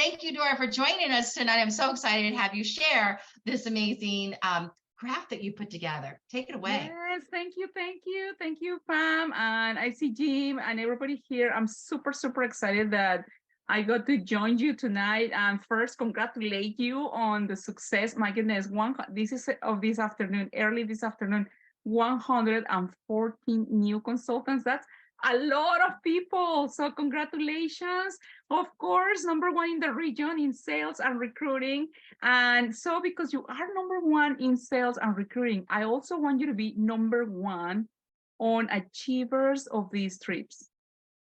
Thank you, Dora, for joining us tonight. I'm so excited to have you share this amazing graph that you put together. Take it away. Yes, thank you, Pam. And I see Jim and everybody here. I'm super, super excited that I got to join you tonight. And first, congratulate you on the success. My goodness, this is of this afternoon, early this afternoon, 114 new consultants. That's a lot of people. So congratulations. Of course, number one in the region in sales and recruiting. And so because you are number one in sales and recruiting, I also want you to be number one on achievers of these trips.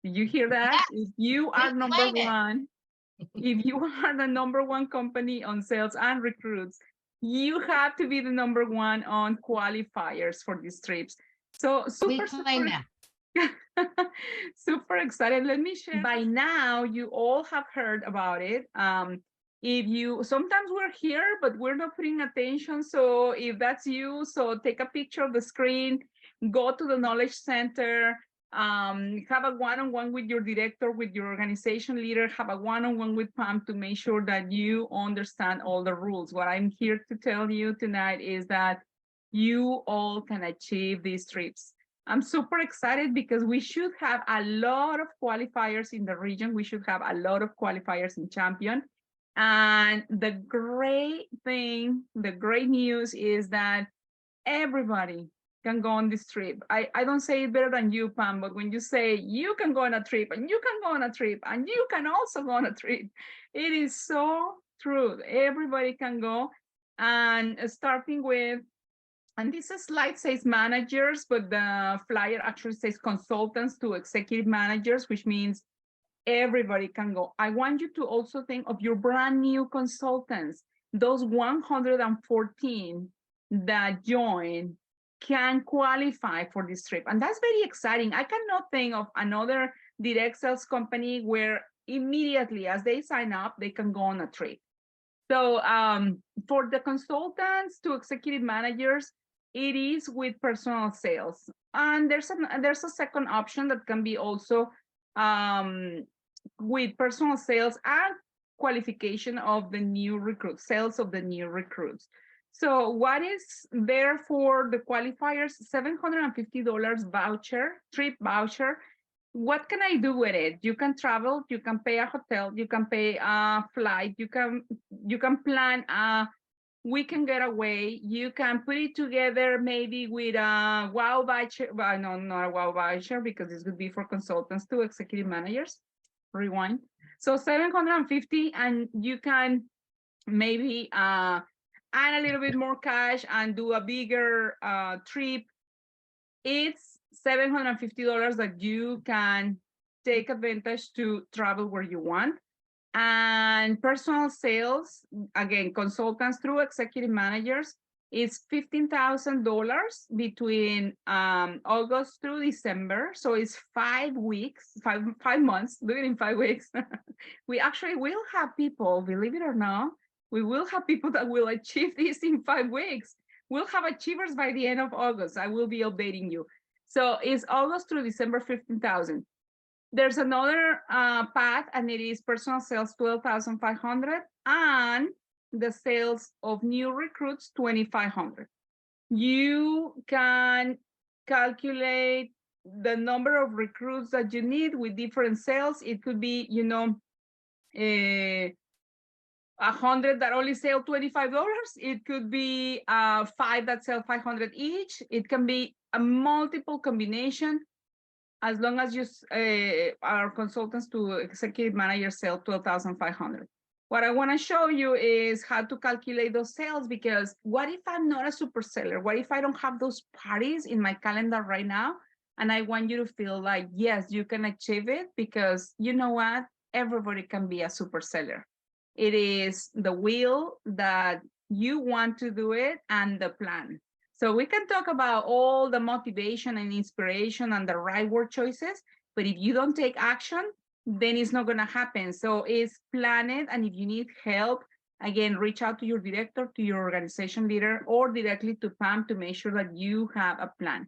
Did you hear that? Yes, If you are we number claim it. one, if you are the number one company on sales and recruits, you have to be the number one on qualifiers for these trips. So We super, claim super that. super excited. Let me share. By now, you all have heard about it. If you sometimes we're here, but we're not paying attention. So if that's you, so take a picture of the screen, go to the knowledge center, have a one-on-one with your director, with your organization leader, have a one-on-one with Pam to make sure that you understand all the rules. What I'm here to tell you tonight is that you all can achieve these trips. I'm super excited because we should have a lot of qualifiers in the region. We should have a lot of qualifiers in Champion. And the great thing, the great news is that everybody can go on this trip. I don't say it better than you, Pam, but when you say you can go on a trip and you can go on a trip and you can also go on a trip, it is so true. Everybody can go. And starting with, and this slide says managers, but the flyer actually says consultants to executive managers, which means everybody can go. I want you to also think of your brand new consultants. Those 114 that join can qualify for this trip. And that's very exciting. I cannot think of another direct sales company where immediately as they sign up, they can go on a trip. So for the consultants to executive managers, it is with personal sales. And there's a second option that can be also with personal sales and qualification of the new recruits, sales of the new recruits. So what is there for the qualifiers? $750 voucher, trip voucher. What can I do with it? You can travel, you can pay a hotel, you can pay a flight, you can plan a weekend getaway, you can put it together maybe with a wow voucher. Well, no, not a wow voucher because this would be for consultants to executive managers. Rewind. So 750, and you can maybe add a little bit more cash and do a bigger trip. It's $750 that you can take advantage to travel where you want. And personal sales, again, consultants through executive managers, is $15,000 between August through December. So it's 5 weeks, five months, do it in 5 weeks. We actually will have people, believe it or not, we will have people that will achieve this in 5 weeks. We'll have achievers by the end of August. I will be updating you. So it's August through December, 15,000. There's another path, and it is personal sales, 12,500, and the sales of new recruits, 2,500. You can calculate the number of recruits that you need with different sales. It could be, 100 that only sell $25. It could be 5 that sell 500 each. It can be a multiple combination, as long as you our consultants to executive managers sell 12,500. What I want to show you is how to calculate those sales, because what if I'm not a super seller? What if I don't have those parties in my calendar right now? And I want you to feel like, yes, you can achieve it, because you know what? Everybody can be a super seller. It is the will that you want to do it and the plan. So we can talk about all the motivation and inspiration and the right word choices, but if you don't take action, then it's not going to happen. So it's planned. And if you need help, again, reach out to your director, to your organization leader, or directly to Pam to make sure that you have a plan.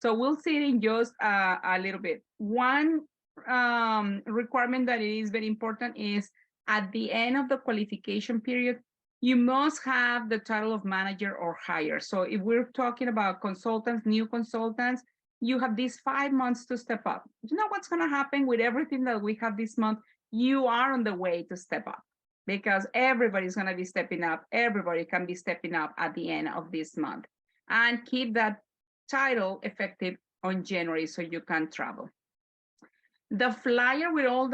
So we'll see it in just a little bit. One requirement that is very important is at the end of the qualification period, you must have the title of manager or higher. So if we're talking about consultants, new consultants, you have these 5 months to step up. You know what's going to happen with everything that we have this month? You are on the way to step up because everybody's going to be stepping up. Everybody can be stepping up at the end of this month, and keep that title effective on January so you can travel. The flyer with all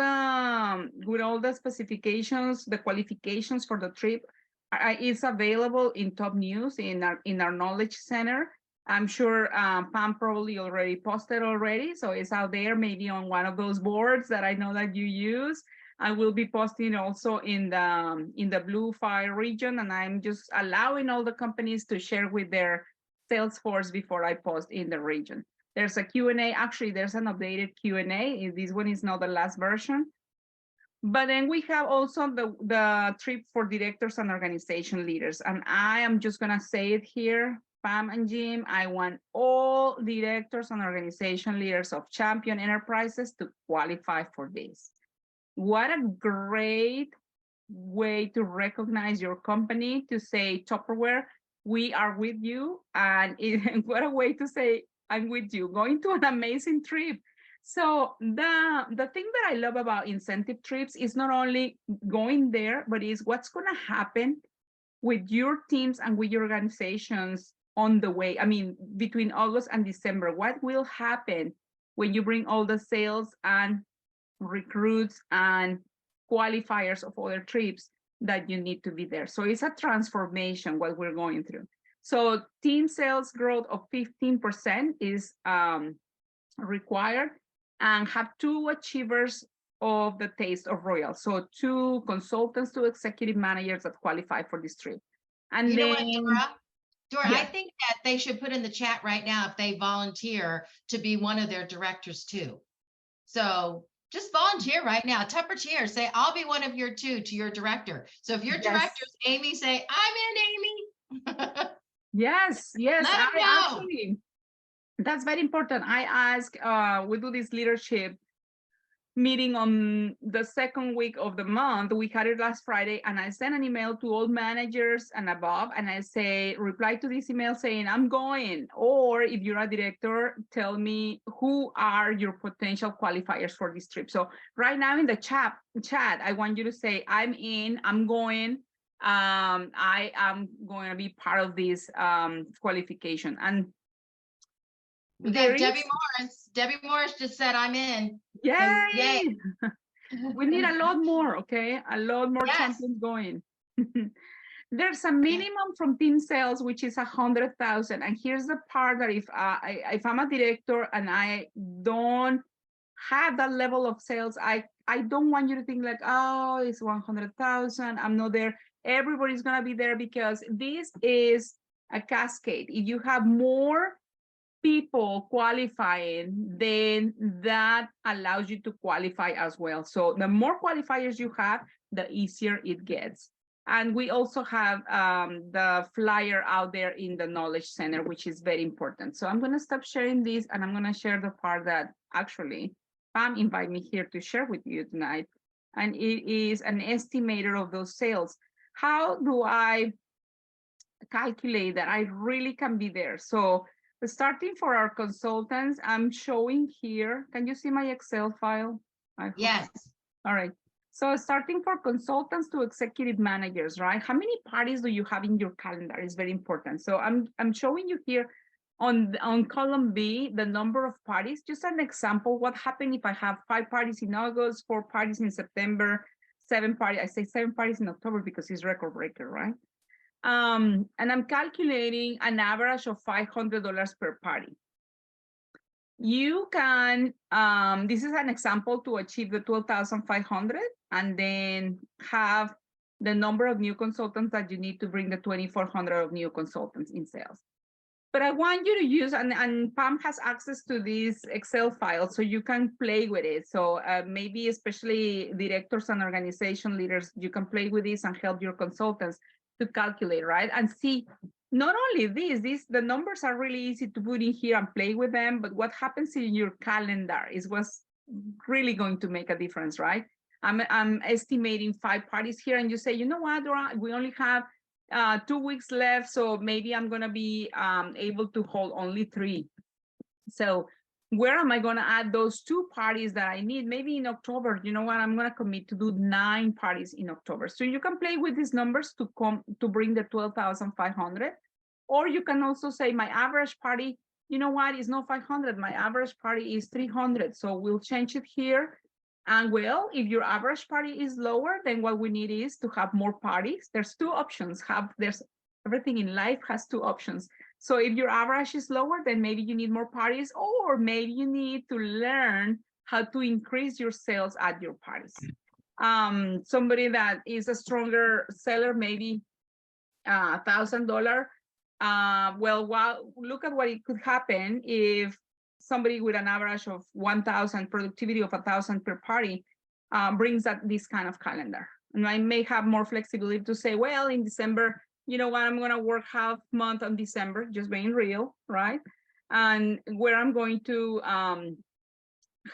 the specifications, the qualifications for the trip is available in Top News in our Knowledge Center. I'm sure Pam probably already posted already, so it's out there maybe on one of those boards that I know that you use. I will be posting also in the Blue Fire region, and I'm just allowing all the companies to share with their Salesforce before I post in the region. There's a Q&A. Actually, there's an updated Q&A. This one is not the last version. But then we have also the trip for directors and organization leaders. And I am just going to say it here, Pam and Jim, I want all directors and organization leaders of champion enterprises to qualify for this. What a great way to recognize your company, to say, Tupperware, we are with you. And what a way to say, I'm with you, going to an amazing trip. So the thing that I love about incentive trips is not only going there, but is what's going to happen with your teams and with your organizations on the way. I mean, between August and December, what will happen when you bring all the sales and recruits and qualifiers of other trips that you need to be there. So it's a transformation what we're going through. So team sales growth of 15% is required, and have 2 achievers of the taste of royal. So 2 consultants, 2 executive managers that qualify for this trip. And you know then, what, Dora, yeah. I think that they should put in the chat right now if they volunteer to be one of their directors too. So just volunteer right now. Tupper cheer, say, I'll be one of your 2 to your director. So if your director's Amy, say, I'm in, Amy. Yes, yes. Let them know. Actually, that's very important. I ask, we do this leadership meeting on the second week of the month. We had it last Friday, and I sent an email to all managers and above, and I say, reply to this email saying, I'm going. Or if you're a director, tell me who are your potential qualifiers for this trip. So right now in the chat, I want you to say, I'm in, I'm going. I am going to be part of this qualification. And we got Debbie Morris. Debbie Morris just said, I'm in. Yay! So, yay. We need a lot more, okay? A lot more champions going. There's a minimum from team sales, which is 100,000. And here's the part that if I'm a director and I don't have that level of sales, I don't want you to think like, oh, it's 100,000. I'm not there. Everybody's gonna be there because this is a cascade. If you have more people qualifying, then that allows you to qualify as well. So the more qualifiers you have, the easier it gets. And we also have the flyer out there in the Knowledge Center, which is very important. So I'm going to stop sharing this, and I'm going to share the part that actually Pam invited me here to share with you tonight. And it is an estimator of those sales. How do I calculate that I really can be there? So starting for our consultants, I'm showing here. Can you see my Excel file? Yes. All right. So starting for consultants to executive managers, right? How many parties do you have in your calendar is very important. So I'm showing you here on column B, the number of parties. Just an example, what happened if I have 5 parties in August, 4 parties in September, 7 parties, I say 7 parties in October because it's record breaker, right? And I'm calculating an average of $500 per party. You can, this is an example to achieve the 12,500 and then have the number of new consultants that you need to bring the 2,400 of new consultants in sales. But I want you to use, and Pam has access to this Excel file, so you can play with it. So maybe especially directors and organization leaders, you can play with this and help your consultants to calculate, right? And see, not only this, the numbers are really easy to put in here and play with them, but what happens in your calendar is what's really going to make a difference, right? I'm estimating 5 parties here, and you say, you know what, Dora, we only have 2 weeks left, so maybe I'm gonna be able to hold only 3. So where am I gonna add those 2 parties that I need? Maybe in October, you know what, I'm gonna commit to do 9 parties in October. So you can play with these numbers to bring the 12,500, or you can also say my average party, you know what, is not 500, my average party is 300. So we'll change it here. And well, if your average party is lower, then what we need is to have more parties. There's 2 options. There's everything in life has 2 options. So if your average is lower, then maybe you need more parties, or maybe you need to learn how to increase your sales at your parties. Somebody that is a stronger seller, maybe $1,000. Well, look at what it could happen if somebody with an average of 1,000, productivity of 1,000 per party, brings this kind of calendar. And I may have more flexibility to say, well, in December, you know what, I'm going to work half month on December, just being real, right? And where I'm going to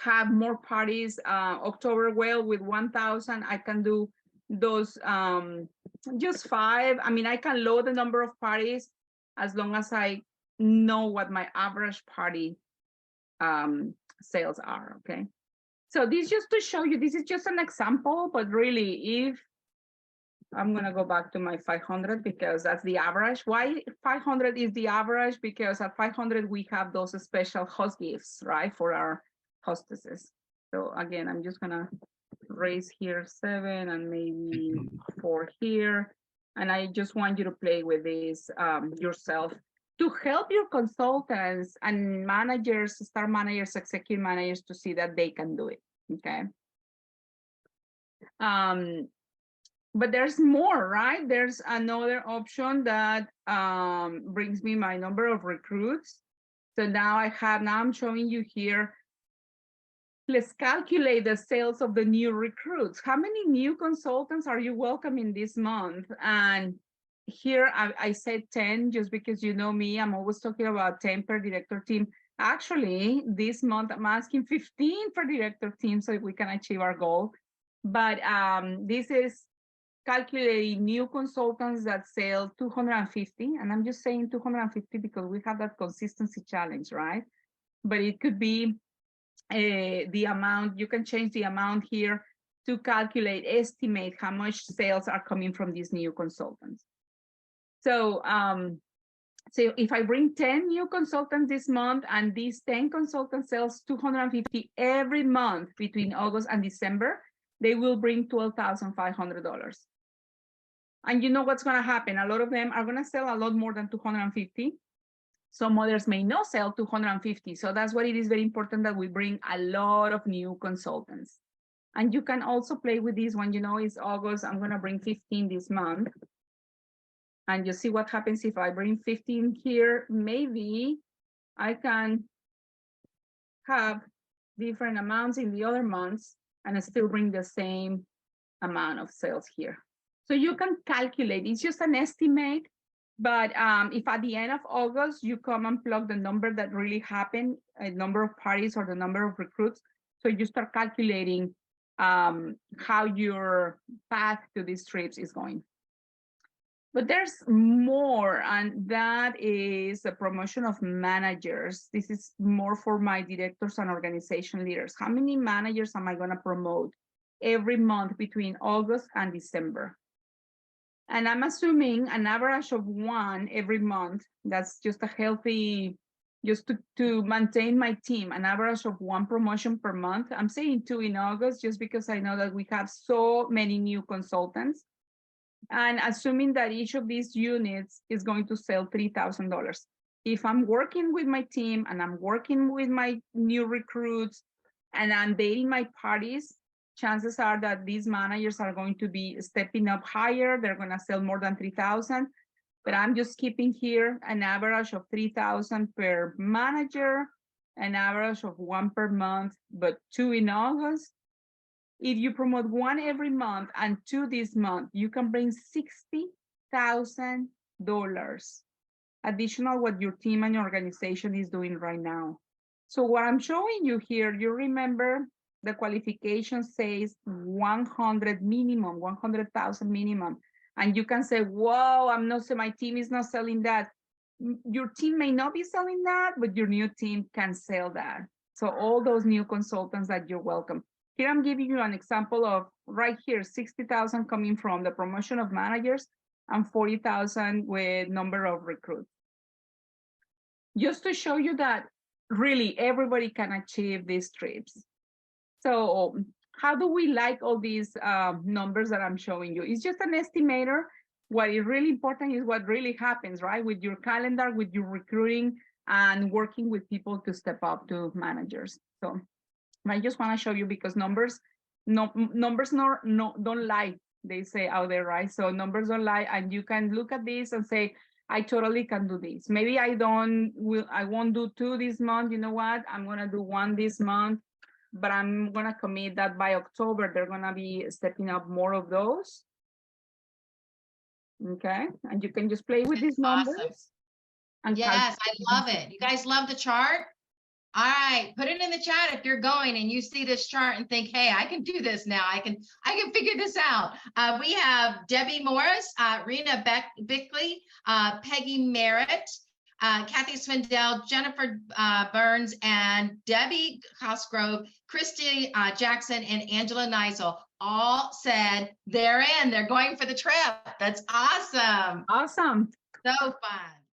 have more parties, October, well, with 1,000, I can do those just 5. I mean, I can load the number of parties as long as I know what my average party sales are, okay? So this just to show you, this is just an example, but really, if I'm gonna go back to my 500 because that's the average. Why 500 is the average? Because at 500, we have those special host gifts, right, for our hostesses. So again, I'm just gonna raise here 7 and maybe 4 here. And I just want you to play with this yourself to help your consultants and managers, star managers, executive managers to see that they can do it, okay? But there's more, right? There's another option that brings me my number of recruits. So now I'm showing you here. Let's calculate the sales of the new recruits. How many new consultants are you welcoming this month? And here I said 10 just because you know me, I'm always talking about 10 per director team. Actually, this month I'm asking 15 per director team so we can achieve our goal. But this is calculating new consultants that sell 250. And I'm just saying 250 because we have that consistency challenge, right? But it could be the amount, you can change the amount here to estimate how much sales are coming from these new consultants. So, so if I bring 10 new consultants this month and these 10 consultants sells 250 every month between August and December, they will bring $12,500. And you know what's going to happen? A lot of them are going to sell a lot more than 250. Some others may not sell 250. So that's why it is very important that we bring a lot of new consultants. And you can also play with this one. You know, it's August. I'm going to bring 15 this month. And you see what happens if I bring 15 here. Maybe I can have different amounts in the other months and still bring the same amount of sales here. So you can calculate. It's just an estimate. But if at the end of August, you come and plug the number that really happened, a number of parties or the number of recruits, so you start calculating how your path to these trips is going. But there's more, and that is the promotion of managers. This is more for my directors and organization leaders. How many managers am I going to promote every month between August and December? And I'm assuming an average of 1 every month. That's just a healthy, just to maintain my team, an average of 1 promotion per month. I'm saying 2 in August, just because I know that we have so many new consultants. And assuming that each of these units is going to sell $3,000. If I'm working with my team and I'm working with my new recruits and I'm dating my parties, chances are that these managers are going to be stepping up higher. They're going to sell more than 3,000. But I'm just keeping here an average of 3,000 per manager, an average of 1 per month, but 2 in August. If you promote 1 every month and 2 this month, you can bring $60,000 additional what your team and your organization is doing right now. So what I'm showing you here, you remember the qualification says 100 minimum, 100,000 minimum. And you can say, whoa, my team is not selling that. Your team may not be selling that, but your new team can sell that. So all those new consultants that you're welcome. Here I'm giving you an example of right here, 60,000 coming from the promotion of managers and 40,000 with number of recruits. Just to show you that really everybody can achieve these trips. So how do we like all these numbers that I'm showing you? It's just an estimator. What is really important is what really happens, right? With your calendar, with your recruiting, and working with people to step up to managers. So I just want to show you because numbers don't lie. They say out there, right? So numbers don't lie, and you can look at this and say, I totally can do this. Maybe I won't do 2 this month. You know what? I'm gonna do 1 this month, but I'm gonna commit that by October, they're gonna be stepping up more of those. Okay, and you can just play with these numbers. Awesome. And yes, I love it. You guys love the chart? All right, put it in the chat if you're going and you see this chart and think, hey, I can do this now. I can figure this out. We have Debbie Morris, Rena Bickley, Peggy Merritt, Kathy Swindell, Jennifer Burns, and Debbie Cosgrove, Christy Jackson, and Angela Neisel all said they're in. They're going for the trip. That's awesome. Awesome. So fun.